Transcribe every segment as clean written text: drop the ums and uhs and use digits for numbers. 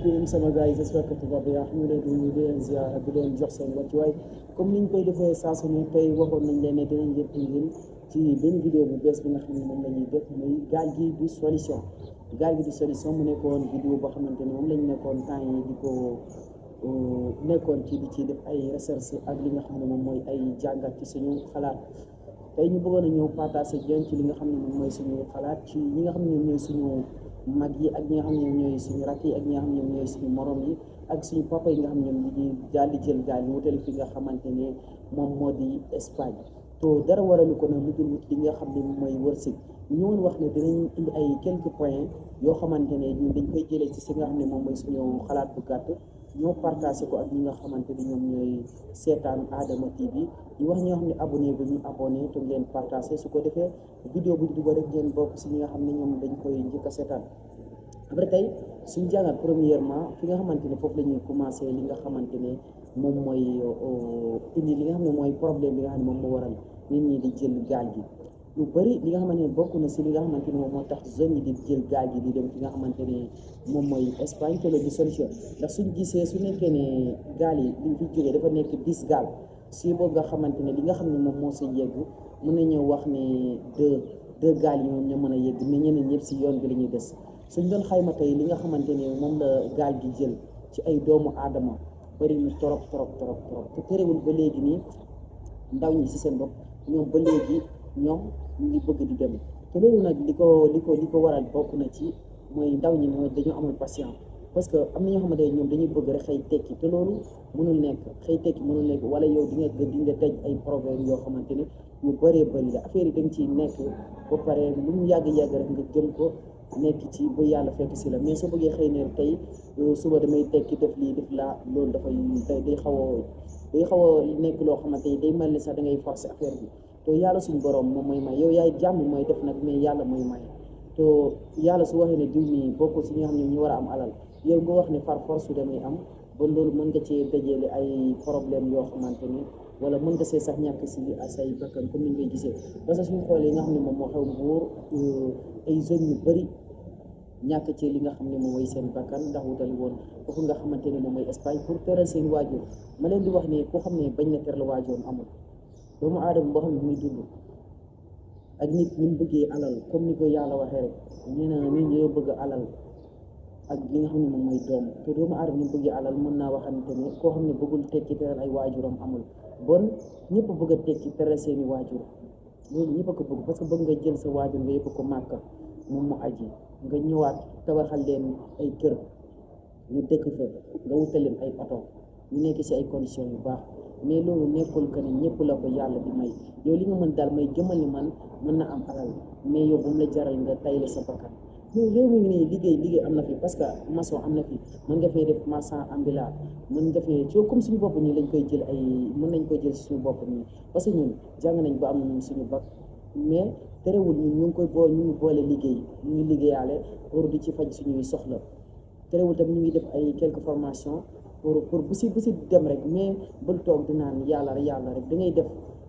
asalaamaaleykum sama gars yi j'espère que tout va bien ñu leen di nuyu di leen ziar di leen jox seen wàccuwaay comme niñ koy defee saa su ne tey waxoon nañ leen ne dinañ leen indil ci benn vidéo bu bees bi nga xam ne moom la ñuy def muy gaal gi du solution mu nekkoon vidéo boo xamante ne moom lañ nekkoon temps yi di ko nekkoon ci di ci def ay recherche ak li nga xam ne moom mooy ay jàngat ci suñu xalaat tey ñu bëggoon a ñëw partager ak yéen ci li nga xam ne moom mooy suñu xalaat ci ñi nga xam ne ñoom ñooy suñu mag yi ak ñi nga xam ne ñoom ñooy suñu rakk yi ak ñi nga xam ne ñoom ñooy suñu morom yi ak suñu papa yi nga xam ne ñoom ñi daal di jël gaal yi wutali fi nga xamante ne moom moo di Espagne to dara waralu ko nag lu dul li nga xam ne mooy wërsëg ñu woon wax ne dinañ indi ay quelques points yoo xamante ne ñun dañ koy jëlee ci si nga xam ne moom mooy suñu xalaat bu gàtt ñoo partagé ko ak ñi nga xamante ni ñoom ñooy seetaan Adama TV di wax ñoo xam ne abonné bu ñu abonné te ngeen partagé su ko defee vidéo bu ñu dugal rek ngeen bokk si ñi nga xam ne ñoom dañ koy njëkk a seetaan après tey suñu jàngat premièrement fi nga xamante ne foofu la ñuy commencé li nga xamante ne moom mooy indi li nga xam ne mooy problème bi nga xam ne moom moo waral nit ñi di jël gaal gi lu bëri li nga xamante ne bokk na si li nga xamante ne moom moo tax jeunes yi di jël gaal gi di dem fi nga xamante ne moom mooy Espagne te loolu di solution ndax suñ gisee su nekkee ne gaal yi liñ fi jógee dafa nekk 10 gaal si boobu nga xamante ne li nga xam ne moom moo si yegg mën nañoo wax ne deux gaal yi moom ñoo mën a yegg mais ñeneen ñëpp si yoon bi la ñuy des suñ doon xayma tey li nga xamante ne moom la gaal gi jël ci ay doomu aadama bëri na trop te terewul ba léegi nii ndaw ñi si seen bopp ñoom ba léegi ñoom ñu ngi bëgg di dem te loolu nag li ko waral bokk na ci mooy ndaw ñi mooy dañoo amul patience parce que am na ñoo xamante ne ñoom dañuy bëgg rek xëy tekki te loolu mënul nekk xëy tekki mënul nekk wala yow di nga tëj ay problème yoo xamante ne yu bëree bëri la affaire yi dañ ciy nekk ba pare lu mu yàgg-yàgg rek nga gëm ko nekk ci ba yàlla fekk si la mais soo bëggee xëy ne tey suba damay tekki def lii def laa loolu dafay day xaw a nekk loo xamante ni day mel ni sax da ngay forcer affaire bi te yàlla suñu borom moom mooy may yow yaay jàmm mooy def nag mais yàlla mooy may te yàlla su waxee ne diw nii bokk si ñi nga xam ne ñu war a am alal yow nga wax ne par force su damay am ba loolu mën nga cee dajale ay problème yoo xamante ne wala mën nga see sax ñàkk si say bakkan comme ni ñu koy gisee parce que suñu xoolee nga xam ne moom moo xew Mbuur ay zones yu bëri ñàkk ci li nga xam ne moom mooy seen bakkan ndax wutali woon foofu nga xamante ne moom mooy Espagne pour teral seen waajur ma leen di wax ne koo xam ne bañ na teral waajuram amul doomu aadama boo xam ne muy dund ak nit ñi mu bëggee alal comme ni ko yàlla waxee rek nee na nit ñi bëgg alal ak li nga xam ne moom mooy doom te doomu aadama ni mu bëggee alal mën naa waxante ne koo xam ne bëggul tekki teral ay waajuram amul bon ñëpp bëgg a tekki teral seeni waajur loolu ñëpp a ko bëgg parce que bëgg nga jël sa waajur nga yëpp ko màkka moom mu aji nga ñëwaat tabaxal leen ay kër ñu dëkk fa nga wutal leen ay oto ñu nekk ci ay conditions yu baax mais loolu nekkul que ne ñëpp la ko yàlla di may yow li nga mën daal may gëmal ni man mën na am alal mais yow bu mu la jaral nga tayle sa bakkan yow réew mi nii liggéey am na fi parce que maçon am na fi mën nga fee def marchand ambulant mën nga fee soo comme suñu bopp nii lañ koy jël mën nañ koy jël suñu bopp nii parce que ñun jàng nañ ba am suñu bac mais terewul ñun ñu ngi boole liggéey ñu ngi liggéeyaale pour di ci faj suñuy soxla terewul tamit ñu ngi def ay quelques formations pour bu si dem rek mais bul toog di naan yàlla rek da ngay def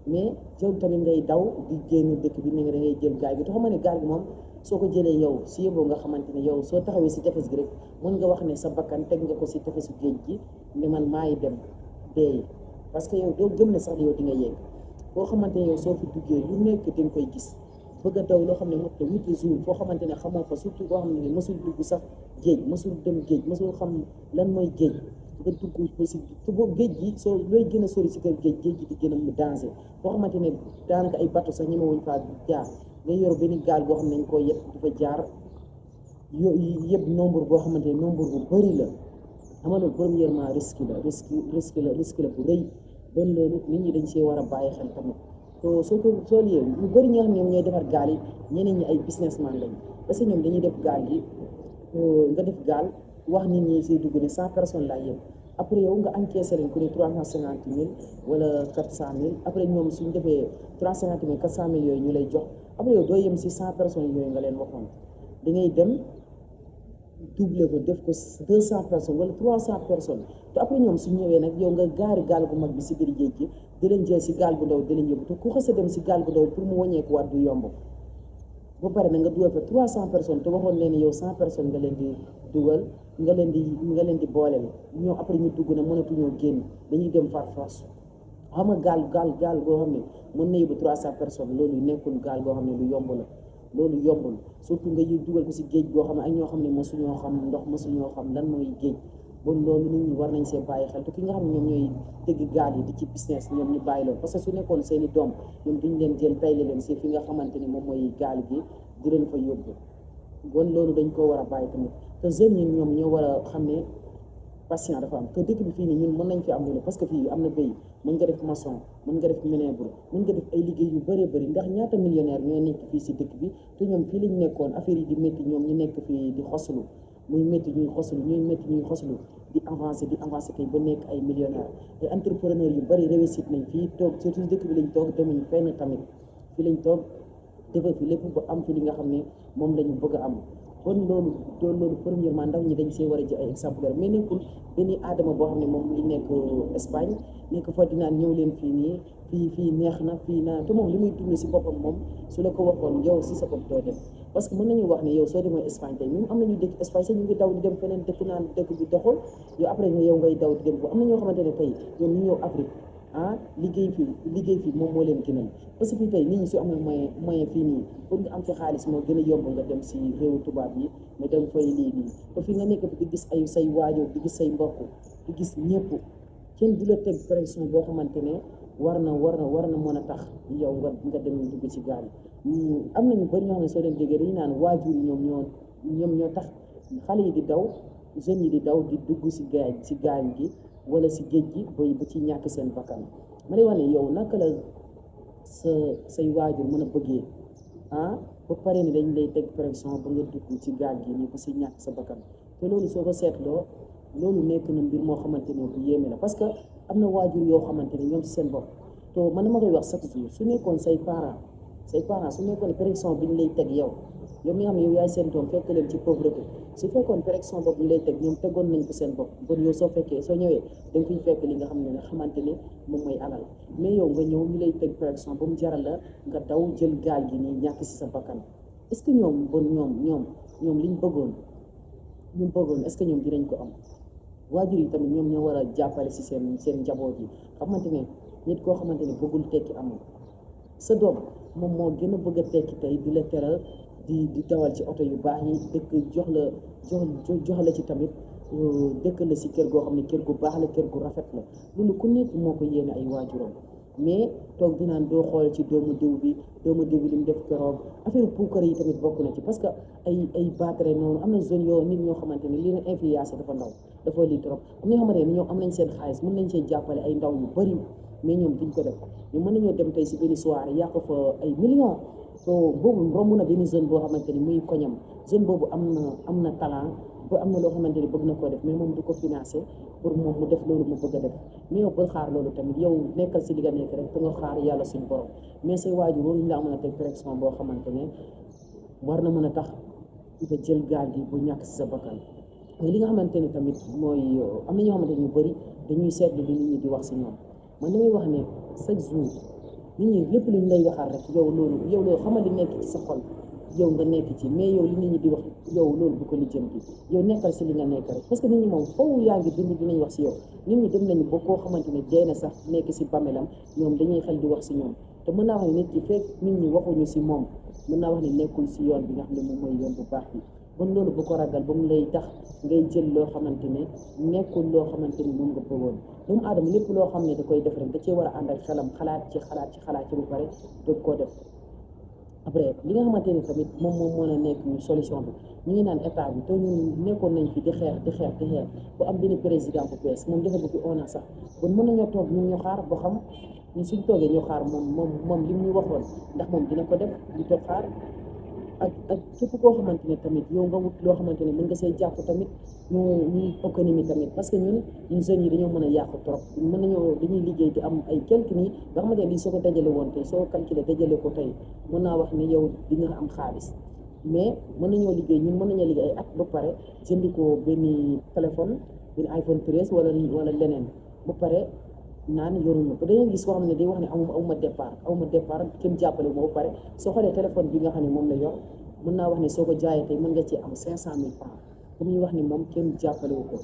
mais yow tamit ngay daw di génn dëkk bi ne nga da ngay jël gaal gi te xam nga ne gaal gi moom soo ko jëlee yow si yëboo nga xamante ne yow soo taxawee si tefes gi rek mën nga wax ne sa bakkan teg nga ko si tefesu géej gi ne man maay dem deey parce que yow doo gëm ne sax yow di nga yegg foo xamante ne yow soo fi duggee lu nekk di nga koy gis bëgg a daw loo xam ne mot na 8 jours foo xamante ne xamoo fa surtout boo xam ne mësul dugg sax géej mësul dem géej mësul xam lan mooy géej nga dugg aussi te boobu géej gi soo looy gën a sori si kër géej gi di gën a mu danger foo xamante ne daanaka ay bateau sax ñemewuñ faa jaar nga yor benn gaal boo xam ne dañ ko yëpp di fa jaar yëpp nombre boo xamante ne nombre bu bëri la amaloon premièrement risque la bu rëy bon loolu nit ñi dañ see war a bàyyi xel tamit to soo liyee ñu bëri ñoo xam ne ñooy defar gaal yi ñeneen ñi ay businessman lañ parce que ñoom dañuy def gaal gi nga def gaal wax nit ñi siy dugg ne 100 personnes laa yëpp après yow nga encaissé leen ku ne 350 000 wala 400 000 après ñoom suñ defee 350 000 400 000 yooyu ñu lay jox après yow doo yem si 100 personnes yooyu nga leen waxoon da ngay dem doublé ko def ko 200 personnes wala 300 personnes te après ñoom suñ ñëwee nag yow nga gaari gaal gu mag bi si biir géej gi di leen jël si gaal gu ndaw di leen yóbbu te ku xës a dem si gaal gu ndaw pour mu wàññeeku waat du yomb ba pare na nga dugal fa 300 personnes te waxoon leen yow 100 personnes nga leen di dugal nga leen di booleel ñoo après ñu dugg na mënatuñoo génn dañuy dem par force xam nga gaal goo xam ne mën na yóbbu 300 personnes loolu nekkul gaal goo xam ne lu yomb la loolu yombul surtout nga yu dugal ko si géej goo xam ne ak ñoo xam ne mosuñoo xam ndox mosuñoo xam lan mooy géej bon loolu nit ñi war nañ see bàyyi xel te ki nga xam ne ñoom ñooy dëgg gaal yi di ci business ñoom ñu bàyyi loolu parce que su nekkoon seen i doom ñoom duñ leen jël tayle leen si fi nga xamante ni moom mooy gaal gi di leen fa yóbbu bon loolu dañ koo war a bàyyi tamit te jeunes yi ñoom ñoo war a xam ne patient dafa am te dëkk bi fii nii ñun mën nañ fi am lu ne parce que fii am na béy mën nga def maçon mën nga def ménébre mën nga def ay liggéey yu bëree bëri ndax ñaata millionnaire ñoo nekk fii si dëkk bi te ñoom fii lañ nekkoon affaire yi di métti ñoom ñu nekk fii di xoslu muy métti ñuy xoslu di avancé tey ba nekk ay millionnaire ay entrepreneur yu bëri réussite nañ fii toog surtout dëkk bi lañ toog demuñu fenn tamit fii lañ toog defal fi lépp ba am fi li nga xam ne moom la ñu bëgg a am kon loolu premièrement ndaw ñi dañ see war a ji ay exemplaire mais nekkul benn aadama boo xam ne moom muy nekk Espagne nekk fa dinaan ñëw leen fii nii fii neex na fii naa te moom li muy dund si boppam moom su la ko waxoon yow si sa bopp doo dem parce que mën nañu wax ne yow soo demee Espagne tey même am nañu dëkk Espagne sax ñu ngi daw di dem feneen dëkk naan dëkk bi doxul yow après yow ngay daw di dem ko am na ñoo xamante ne tey ñoom ñu ñëw Afrique liggéey fii moom moo leen gënal parce que fii tey nit ñi su amee moyen fii nii pour nga am fi xaalis moo gën a yomb nga dem si réewu tubaab yi nga dem fay lii nii te fii nga nekk fi di gis ay say waajur di gis say mbokk di gis ñëpp kenn du la teg pression boo xamante ne war na mën a tax yow nga dem dugg ci gaal yi am nañu bëri ñoo xam ne soo leen déggee dañu naan waajur yi ñoom ñoo tax xale yi di daw jeunes yi di daw di dugg ci gaal gi wala si géej gi ba ci ñàkk seen bakkan ma lay wax ne yow naka la say waajur mën a bëggee ba pare ne dañ lay teg pression ba nga dugg ci gaal gi ni ba si ñàkk sa bakkan te loolu soo ko seetloo loolu nekk na mbir moo xamante ne bu yéeme la parce que am na waajur yoo xamante ne ñoom si seen bopp te man dama koy wax chaque jour su nekkoon say parents su nekkoon pression bi ñu lay teg yow mi nga xam ne yow yaay seen doom fekk leen ci pauvreté su fekkoon pression boobu ñu lay teg ñoom tegoon nañ ko seen bopp bon yow soo ñëwee da nga fiy fekk li nga xam ne nga xamante ne moom mooy alal mais yow nga ñëw ñu lay teg pression ba mu jaral la nga daw jël gaal gi nii ñàkk si sa bakkan est-ce que ñoom liñ bëggoon est-ce que ñoom dinañ ko am waajur yi tamit ñoom ñoo war a jàppale si seen njaboot yi xamante ne nit koo xamante ne bëggul tekki amul sa doom moom moo gën a bëgg a tekki tey di la teral di dawal ci oto yu baax yi dëkk jox la ci tamit dëkk la si kër goo xam ne kër gu baax la kër gu rafet la loolu ku nekk moo ko yéene ay waajuram mais toog dinaan doo xool ci doomu diw bi li mu def keroog affaire puukar yi tamit bokk na ci parce que ay battre noonu am na zone yoo nit ñoo xamante ne li leen influence dafa ndaw dafa lii trop am na ñoo xamante ne ñoom am nañ seen xaalis mën nañ seen jàppale ay ndaw yu bëri mais ñoom duñ ko def ñoom mën nañoo dem tey si benn soirée yàq fa ay millions so boobu romb na benn zone boo xamante ni muy koñam zone boobu am na talent ba am na loo xamante ni bëgg na koo def mais moom du ko financé pour moom mu def loolu mu bëgg a def mais yow bul xaar loolu tamit yow nekkal si li nga nekk rek te nga xaar yàlla suñu borom mais say waajur waruñu laa mën a teg pression boo xamante ne war na mën a tax nga jël gaal gi bu ñàkk si sa bakkan mais li nga xamante ne tamit mooy am na ñoo xamante ñu bëri dañuy seetlu li nit ñi di wax si ñoom man damay wax ne chaque jour nit ñi lépp lu ñu lay waxaat rek yow loolu xamal li nekk ci sa xol yow nga nekk ci mais yow li nit ñi di wax yow loolu bu ko lijjanti yow nekkal si li nga nekk rek parce que nit ñi moom foofu yaa ngi dund dinañ wax si yow nit ñi dem nañu ba koo xamante ne dee na sax nekk si bamelam ñoom dañuy xel di wax si ñoom te mën naa wax ne nit ki fekk nit ñi waxuñu si moom mën naa wax ne nekkul si yoon bi nga xam ne moom mooy yoon bu baax bi bon loolu bu ko ragal ba mu lay tax ngay jël loo xamante ne nekkul loo xamante ni moom nga bëggoon doomu aadama lépp loo xam ne da koy def rek da cee war a ànd ak xelam xalaat ci bu pare doog koo def après li nga xamante ni tamit moom mën a nekk solution bi ñu ngi naan état bi te ñun nekkoon nañ fi di xeex bu am benn président bu bees moom defe bu fi on a sax bon mën nañoo toog ñun ñu xaar ba xam ñu suñ toogee ñu xaar moom li ñu waxoon ndax moom dina ko def ñu toog xaar ak képp koo xamante ne tamit yow nga wut loo xamante ne mën nga say jàpp tamit ñuy économie tamit parce que ñun jeunes yi dañoo mën a yàqu trop dañuy liggéey di am ay quelque nii nga xamante ne lii soo ko dajale woon tey soo calculé dajale ko tey mën naa wax ne yow di nga am xaalis mais mën nañoo liggéey ay at ba pare jëndi ko benn téléphone benn iPhone 13 wala leneen ba pare naan yoruñu ko dañuy gis koo xam ne day wax ne awma départ kenn jàppale moo ba pare soo xoolee téléphone bi nga xam ne moom la yor mën naa wax ne soo ko jaayee tey mën nga ci am 500 000 francs comme ñu wax ni moom kenn jàppale wu ko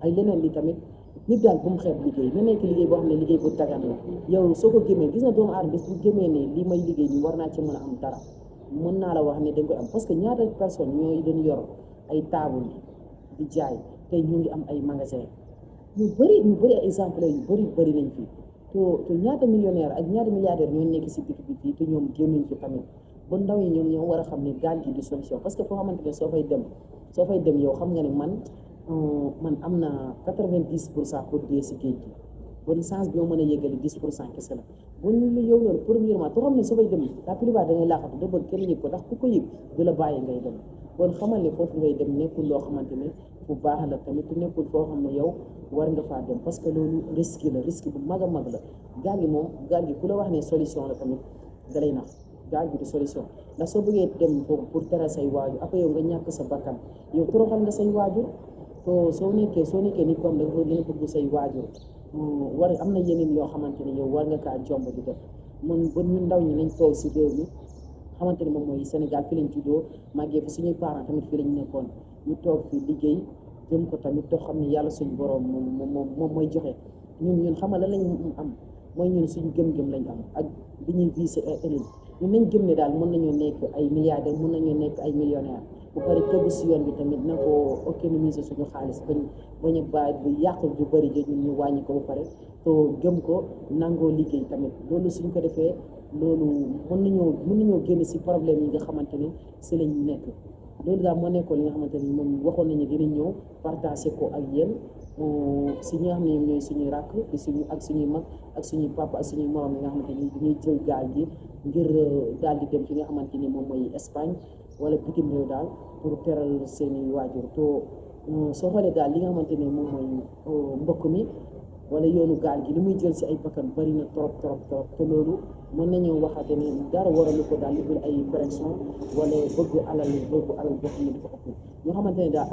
ay leneen li tamit nit daal bu mu xeeb liggéey na nekk liggéey boo xam ne liggéey bu dagan la yow soo ko gémmee gis nga doomu aadama bis bu gémmee ne li may liggéey bi war naa ci mën a am dara mën naa la wax ne dañ koy am parce que ñaata personne ñooy doon yor ay table di jaay tey ñu ngi am ay magasin ñu bëri ay exemple yu bëri nañ fii te ñaata millionnaire ak ñaata milliardaire ñoo nekk si dëkk bi fii te ñoom génnuñ fi tamit ba ndaw yi ñoom ñoo war a xam ne gaal gi du solution parce que foo xamante ne soo fay dem yow xam nga ne man am na 90% pour dee si géej gi bon chance bi moo mën a yëgali 10% kese la bon ñu yow loolu premièrement te xam ne soo fay dem la plupart da ngay laaxatu da bëgg kenn yëg ko ndax ku ko yëg du la bàyyi ngay dem bon xamal ne foofu ngay dem nekkul loo xamante ne fu baax la tamit nekkul foo xam ne yow war nga faa dem parce que loolu risque bu mag a mag la gaal gi ku la wax ne solution la tamit dalay nax gaal gi du solution ndax soo bëggee dem foofu pour teral say waajur après yow nga ñàkk sa bakkan yow toroxal nga say waajur to soo nekkee nit comme da nga gën a bëgg say waajur war am na yeneen yoo xamante ne yow war nga kaa jomb di def mun ba ñu ndaw ñi nañ toog si réew mi xamante ne moom mooy Sénégal fi lañ juddoo màggee fi suñuy parents tamit fi lañ nekkoon ñu toog fi liggéey gëm ko tamit te xam ne yàlla suñu borom moom mooy joxe ñun xamal la lañ am mooy ñun suñu gëm-gëm lañ am ak bi ñuy visé ëllëg ñun nañ gëm ne daal mën nañoo nekk ay milliardaires mën nañoo nekk ay millionnaires bu pare tegu si yoon bi tamit na ko économiser suñu xaalis bañ a bàyyi bu yàqu ju bëri ja ñun ñu wàññi ko ba pare te gëm ko nangoo liggéey tamit loolu suñ ko defee loolu mën nañoo génn si problème yi nga xamante ne si lañ nekk loolu daal moo nekkoon li nga xamante ne moom waxoon nañu dinañ ñëw partagé ko ak yéen si ñi nga xam ne ñoom ñooy suñuy rakk ak suñuy mag ak suñuy papa ak suñuy morom yi nga xamante ni dañuy jël gaal gi ngir daal di dem fi nga xamante ni moom mooy Espagne wala bitim réew daal pour teral seeni waajur to soo xoolee daal li nga xamante ne moom mooy mbokk mi wala yoonu gaal gi li muy jël si ay bakkan bari na trop te loolu mën nañoo waxaate ne dara waralu ko daal li dul ay pression wala bëggu alal boo xam ne dafa ëpp ñoo xamante ne daal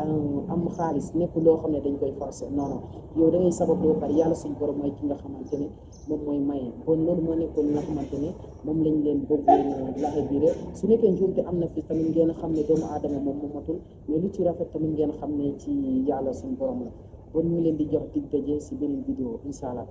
am xaalis nekk loo xam ne dañ koy forcer non yow da ngay sabab loo pare yàlla suñu borom mooy ki nga xamante ne moom mooy maye bon loolu moo nekkoon li nga xamante ne moom lañ leen bëggoon laxe biire su nekkee njuumte am na fi tamit ngeen xam ne doomu aadama moom matul mais lu ci rafet tamit ngeen xam ne ci yàlla suñu borom la bon ñu leen di jox dig daje si beneen vidéo incha allah